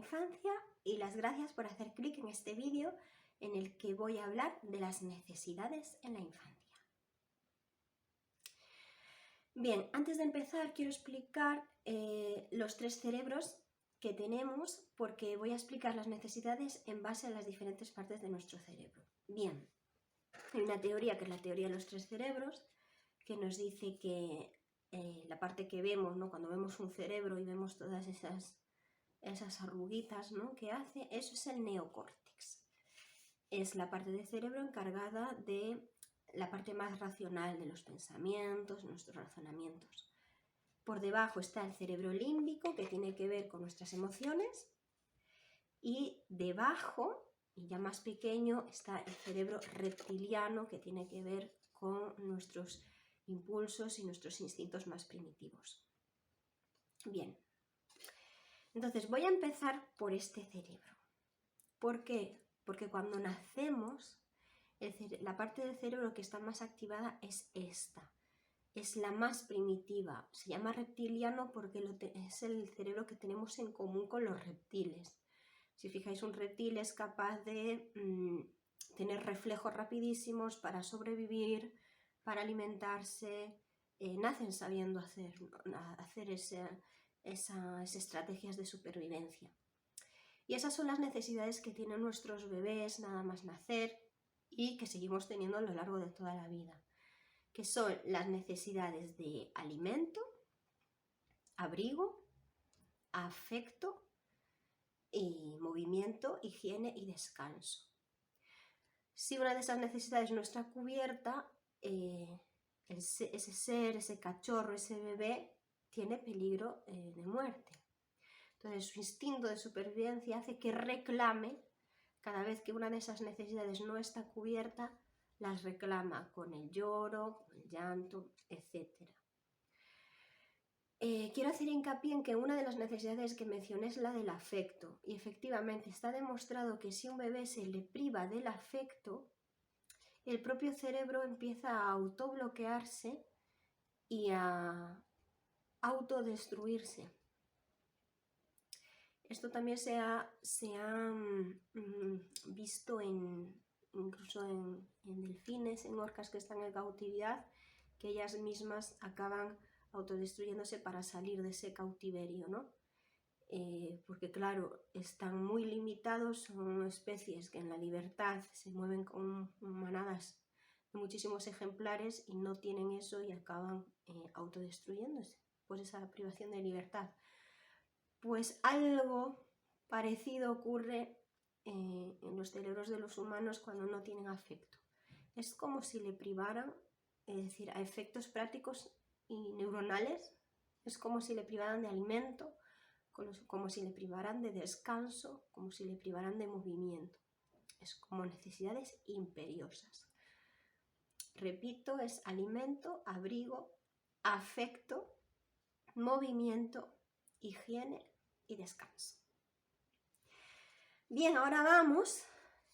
infancia y las gracias por hacer clic en este vídeo en el que voy a hablar de las necesidades en la infancia. Bien, antes de empezar quiero explicar los tres cerebros que tenemos porque voy a explicar las necesidades en base a las diferentes partes de nuestro cerebro. Bien, hay una teoría que es la teoría de los tres cerebros que nos dice que la parte que vemos, ¿no? Cuando vemos un cerebro y vemos todas esas arruguitas, ¿no? que hace, eso es el neocórtex. Es la parte del cerebro encargada de la parte más racional de los pensamientos, nuestros razonamientos. Por debajo está el cerebro límbico, que tiene que ver con nuestras emociones, y debajo, y ya más pequeño, está el cerebro reptiliano, que tiene que ver con nuestros impulsos y nuestros instintos más primitivos. Bien, entonces voy a empezar por este cerebro. ¿Por qué? Porque cuando nacemos, la parte del cerebro que está más activada es esta. Es la más primitiva. Se llama reptiliano porque es el cerebro que tenemos en común con los reptiles. Si fijáis, un reptil es capaz de tener reflejos rapidísimos para sobrevivir, para alimentarse. Nacen sabiendo hacer esas estrategias de supervivencia. Y esas son las necesidades que tienen nuestros bebés nada más nacer y que seguimos teniendo a lo largo de toda la vida, que son las necesidades de alimento, abrigo, afecto, y movimiento, higiene y descanso. Si una de esas necesidades no está cubierta, ese ser, ese cachorro, ese bebé, tiene peligro de muerte. Entonces su instinto de supervivencia hace que reclame, cada vez que una de esas necesidades no está cubierta, las reclama con el lloro, con el llanto, etc. Quiero hacer hincapié en que una de las necesidades que mencioné es la del afecto, y efectivamente está demostrado que si un bebé se le priva del afecto, el propio cerebro empieza a autobloquearse y a autodestruirse. Esto también se ha visto incluso en delfines, en orcas que están en cautividad, que ellas mismas acaban autodestruyéndose para salir de ese cautiverio, ¿no? Porque claro, están muy limitados, son especies que en la libertad se mueven con manadas de muchísimos ejemplares y no tienen eso y acaban autodestruyéndose por esa privación de libertad. Pues algo parecido ocurre en los cerebros de los humanos cuando no tienen afecto. Es como si le privaran, es decir, a efectos prácticos y neuronales, es como si le privaran de alimento, como si le privaran de descanso, como si le privaran de movimiento. Es como necesidades imperiosas. Repito, es alimento, abrigo, afecto, movimiento, higiene y descanso. Bien, ahora vamos,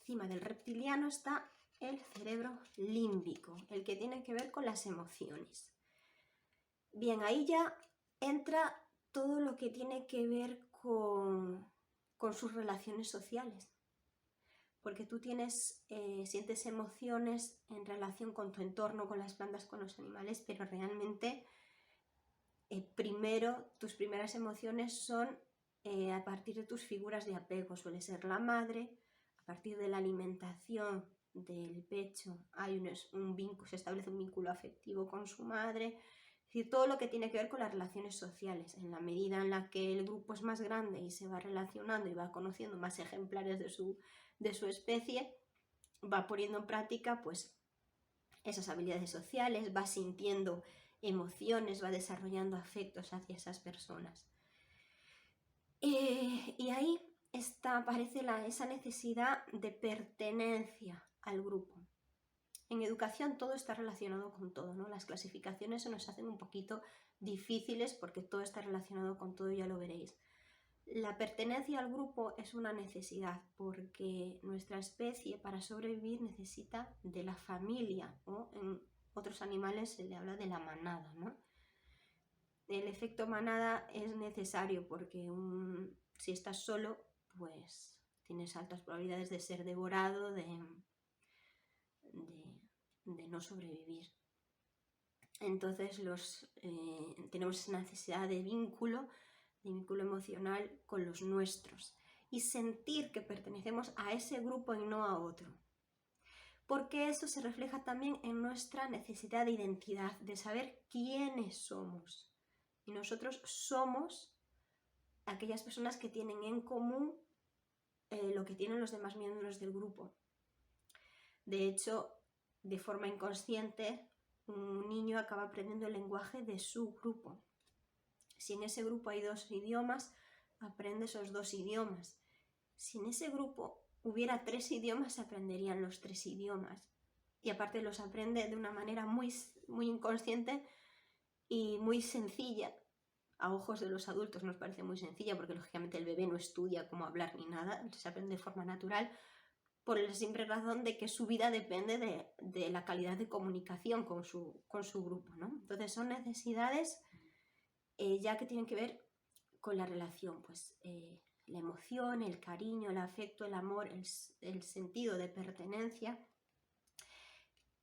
encima del reptiliano está el cerebro límbico, el que tiene que ver con las emociones. Bien, ahí ya entra todo lo que tiene que ver con sus relaciones sociales, porque tú sientes emociones en relación con tu entorno, con las plantas, con los animales, pero realmente tus primeras emociones son a partir de tus figuras de apego. Suele ser la madre, a partir de la alimentación del pecho se establece un vínculo afectivo con su madre. Es decir, todo lo que tiene que ver con las relaciones sociales. En la medida en la que el grupo es más grande y se va relacionando y va conociendo más ejemplares de su especie, va poniendo en práctica pues esas habilidades sociales, va sintiendo emociones, va desarrollando afectos hacia esas personas. Y ahí aparece esa necesidad de pertenencia al grupo. En educación todo está relacionado con todo, ¿no? Las clasificaciones se nos hacen un poquito difíciles porque todo está relacionado con todo, ya lo veréis. La pertenencia al grupo es una necesidad porque nuestra especie para sobrevivir necesita de la familia, o en otros animales se le habla de la manada, ¿no? El efecto manada es necesario porque si estás solo, pues tienes altas probabilidades de ser devorado, de no sobrevivir. Entonces tenemos esa necesidad de vínculo emocional con los nuestros y sentir que pertenecemos a ese grupo y no a otro. Porque eso se refleja también en nuestra necesidad de identidad, de saber quiénes somos. Y nosotros somos aquellas personas que tienen en común lo que tienen los demás miembros del grupo. De hecho, de forma inconsciente, un niño acaba aprendiendo el lenguaje de su grupo. Si en ese grupo hay 2 idiomas, aprende esos 2 idiomas. Si en ese grupo hubiera 3 idiomas, se aprenderían los 3 idiomas. Y aparte los aprende de una manera muy, muy inconsciente y muy sencilla. A ojos de los adultos nos parece muy sencilla porque lógicamente el bebé no estudia cómo hablar ni nada, se aprende de forma natural por la simple razón de que su vida depende de la calidad de comunicación con su grupo, ¿no? Entonces son necesidades ya que tienen que ver con la relación, pues la emoción, el cariño, el afecto, el amor, el sentido de pertenencia,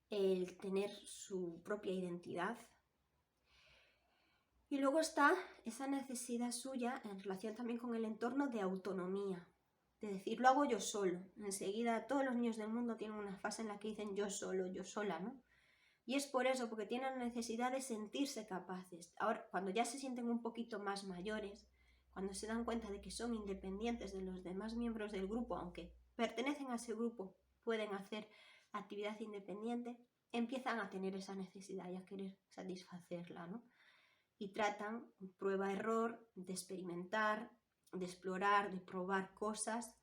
el tener su propia identidad. Y luego está esa necesidad suya en relación también con el entorno de autonomía, de decir, lo hago yo solo. Enseguida todos los niños del mundo tienen una fase en la que dicen yo solo, yo sola, ¿no? Y es por eso, porque tienen necesidad de sentirse capaces. Ahora, cuando ya se sienten un poquito más mayores, cuando se dan cuenta de que son independientes de los demás miembros del grupo, aunque pertenecen a ese grupo, pueden hacer actividad independiente, empiezan a tener esa necesidad y a querer satisfacerla, ¿no? Y tratan, prueba-error, de experimentar, de explorar, de probar cosas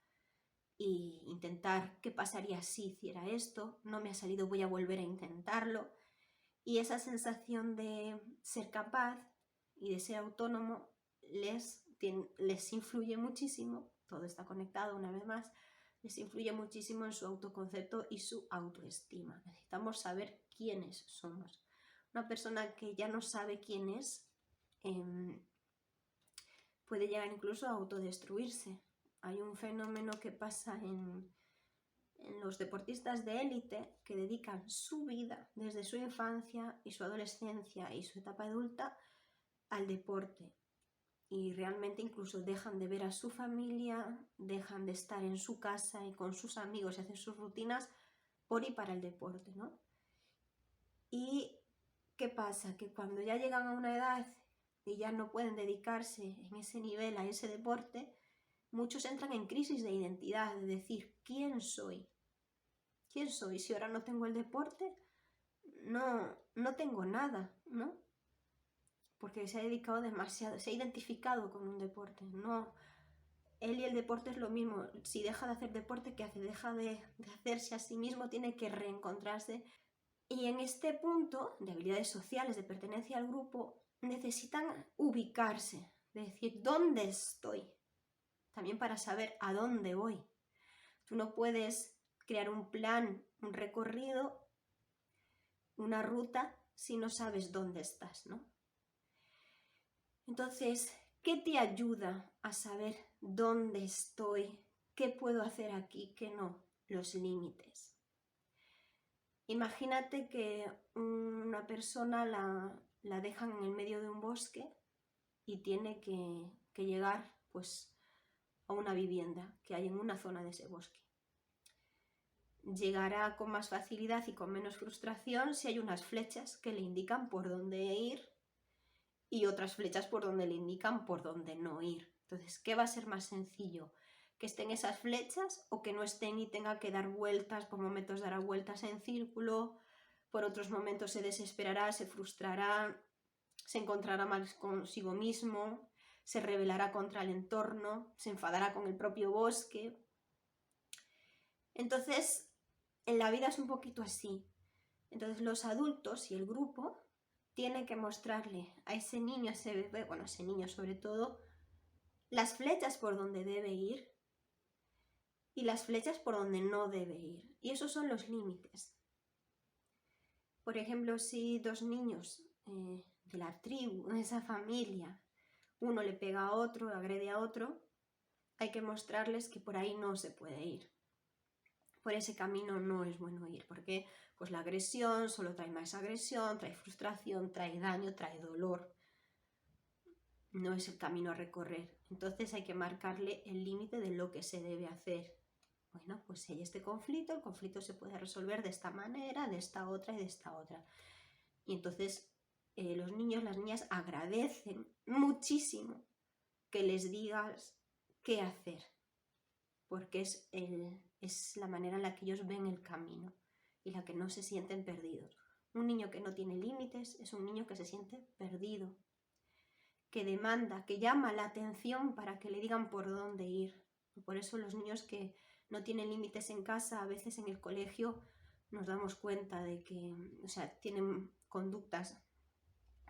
e intentar qué pasaría si hiciera esto, no me ha salido, voy a volver a intentarlo. Y esa sensación de ser capaz y de ser autónomo les influye muchísimo, todo está conectado una vez más, les influye muchísimo en su autoconcepto y su autoestima. Necesitamos saber quiénes somos. Una persona que ya no sabe quién es puede llegar incluso a autodestruirse. Hay un fenómeno que pasa en los deportistas de élite que dedican su vida desde su infancia y su adolescencia y su etapa adulta al deporte. Y realmente incluso dejan de ver a su familia, dejan de estar en su casa y con sus amigos y hacer sus rutinas por y para el deporte, ¿no? ¿Y qué pasa? Que cuando ya llegan a una edad y ya no pueden dedicarse en ese nivel a ese deporte, muchos entran en crisis de identidad, de decir, ¿quién soy? ¿Quién soy? Si ahora no tengo el deporte, no tengo nada, ¿no? Porque se ha dedicado demasiado, se ha identificado con un deporte, no. Él y el deporte es lo mismo. Si deja de hacer deporte, ¿qué hace? Deja de hacerse a sí mismo, tiene que reencontrarse. Y en este punto de habilidades sociales, de pertenencia al grupo, necesitan ubicarse, de decir, ¿dónde estoy? También para saber a dónde voy. Tú no puedes crear un plan, un recorrido, una ruta, si no sabes dónde estás, ¿no? Entonces, ¿qué te ayuda a saber dónde estoy? ¿Qué puedo hacer aquí? ¿Qué no? Los límites. Imagínate que una persona la dejan en el medio de un bosque y tiene que llegar pues, a una vivienda que hay en una zona de ese bosque. Llegará con más facilidad y con menos frustración si hay unas flechas que le indican por dónde ir y otras flechas por donde le indican por dónde no ir. Entonces, ¿qué va a ser más sencillo? ¿Que estén esas flechas o que no estén y tenga que dar vueltas? Por momentos dará vueltas en círculo, por otros momentos se desesperará, se frustrará, se encontrará mal consigo mismo, se rebelará contra el entorno, se enfadará con el propio bosque. Entonces, en la vida es un poquito así. Entonces, los adultos y el grupo tiene que mostrarle a ese niño, a ese bebé, bueno, a ese niño sobre todo, las flechas por donde debe ir y las flechas por donde no debe ir. Y esos son los límites. Por ejemplo, si 2 niños de la tribu, de esa familia, uno le pega a otro, agrede a otro, hay que mostrarles que por ahí no se puede ir. Por ese camino no es bueno ir, porque pues la agresión solo trae más agresión, trae frustración, trae daño, trae dolor. No es el camino a recorrer. Entonces hay que marcarle el límite de lo que se debe hacer. Bueno, pues si hay este conflicto, el conflicto se puede resolver de esta manera, de esta otra y de esta otra. Y entonces los niños, las niñas agradecen muchísimo que les digas qué hacer, porque es la manera en la que ellos ven el camino y la que no se sienten perdidos. Un niño que no tiene límites es un niño que se siente perdido, que demanda, que llama la atención para que le digan por dónde ir. Por eso los niños que no tienen límites en casa, a veces en el colegio nos damos cuenta de que, tienen conductas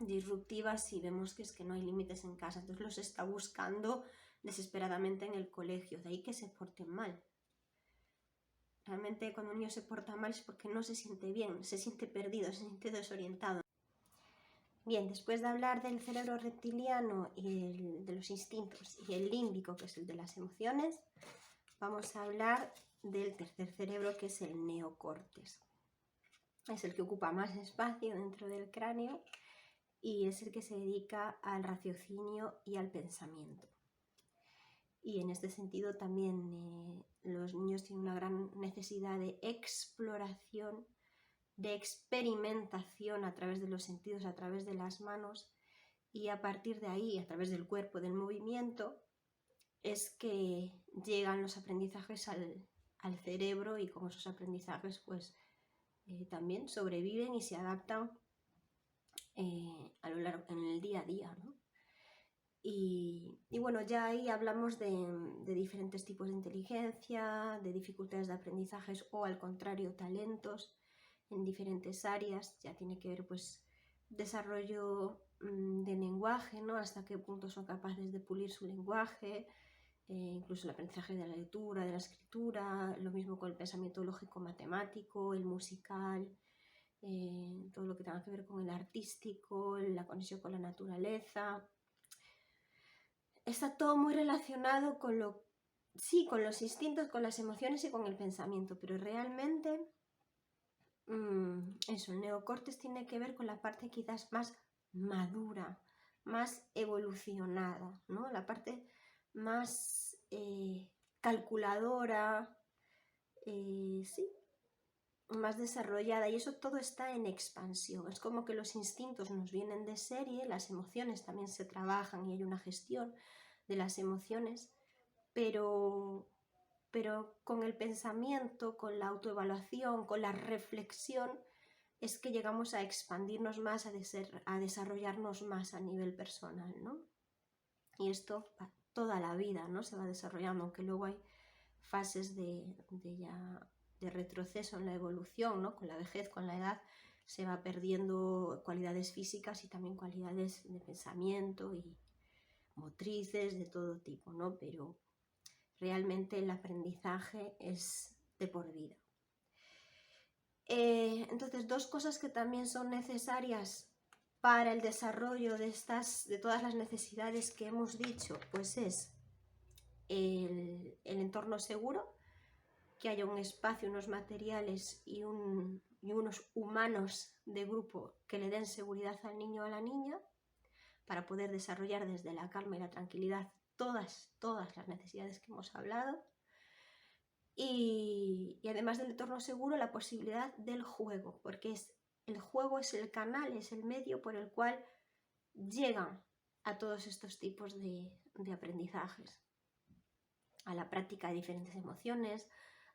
disruptivas y vemos que es que no hay límites en casa. Entonces los está buscando desesperadamente en el colegio, de ahí que se porten mal. Realmente cuando un niño se porta mal es porque no se siente bien, se siente perdido, se siente desorientado. Bien, después de hablar del cerebro reptiliano y de los instintos y el límbico, que es el de las emociones, vamos a hablar del tercer cerebro, que es el neocórtex. Es el que ocupa más espacio dentro del cráneo y es el que se dedica al raciocinio y al pensamiento. Y en este sentido también los niños tienen una gran necesidad de exploración, de experimentación a través de los sentidos, a través de las manos, y a partir de ahí, a través del cuerpo, del movimiento, es que llegan los aprendizajes al cerebro, y con esos aprendizajes pues también sobreviven y se adaptan a lo largo, en el día a día, ¿no? Y bueno, ya ahí hablamos de diferentes tipos de inteligencia, de dificultades de aprendizajes o al contrario talentos en diferentes áreas. Ya tiene que ver pues desarrollo de lenguaje, ¿no? Hasta qué punto son capaces de pulir su lenguaje, incluso el aprendizaje de la lectura, de la escritura, lo mismo con el pensamiento lógico matemático, el musical, todo lo que tenga que ver con el artístico, la conexión con la naturaleza. Está todo muy relacionado con con los instintos, con las emociones y con el pensamiento, pero realmente el neocórtex tiene que ver con la parte quizás más madura, más evolucionada, ¿no? La parte más calculadora, más desarrollada, y eso todo está en expansión. Es como que los instintos nos vienen de serie, las emociones también se trabajan y hay una gestión de las emociones, pero con el pensamiento, con la autoevaluación, con la reflexión, es que llegamos a expandirnos más, a desarrollarnos más a nivel personal, ¿no? Y esto toda la vida, ¿no? Se va desarrollando, aunque luego hay fases de retroceso en la evolución, ¿no? Con la vejez, con la edad, se va perdiendo cualidades físicas y también cualidades de pensamiento y motrices de todo tipo, ¿no? Pero realmente el aprendizaje es de por vida. Entonces, dos cosas que también son necesarias para el desarrollo de todas las necesidades que hemos dicho, pues es el entorno seguro, que haya un espacio, unos materiales y unos humanos de grupo que le den seguridad al niño o a la niña para poder desarrollar desde la calma y la tranquilidad todas las necesidades que hemos hablado. Y además del entorno seguro, la posibilidad del juego, porque el juego es el canal, es el medio por el cual llegan a todos estos tipos de aprendizajes, a la práctica de diferentes emociones,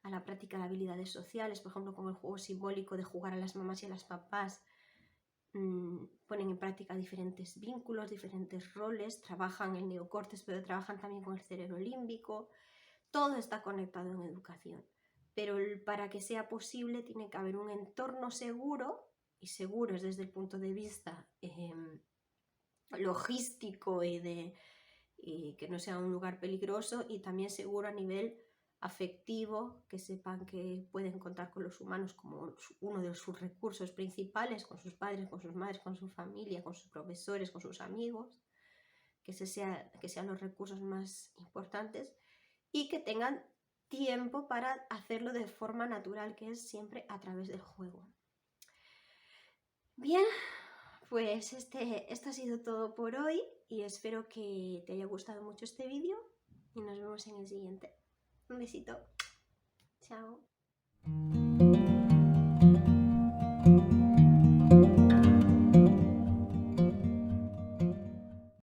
a la práctica de habilidades sociales, por ejemplo, con el juego simbólico de jugar a las mamás y a las papás, ponen en práctica diferentes vínculos, diferentes roles, trabajan el neocórtex, pero trabajan también con el cerebro límbico. Todo está conectado en educación, pero para que sea posible tiene que haber un entorno seguro, y seguro es desde el punto de vista logístico y que no sea un lugar peligroso, y también seguro a nivel afectivo, que sepan que pueden contar con los humanos como uno de sus recursos principales, con sus padres, con sus madres, con su familia, con sus profesores, con sus amigos, que sean los recursos más importantes. y que tengan tiempo para hacerlo de forma natural, que es siempre a través del juego. Bien, pues esto ha sido todo por hoy y espero que te haya gustado mucho este vídeo y nos vemos en el siguiente. Un besito. Chao.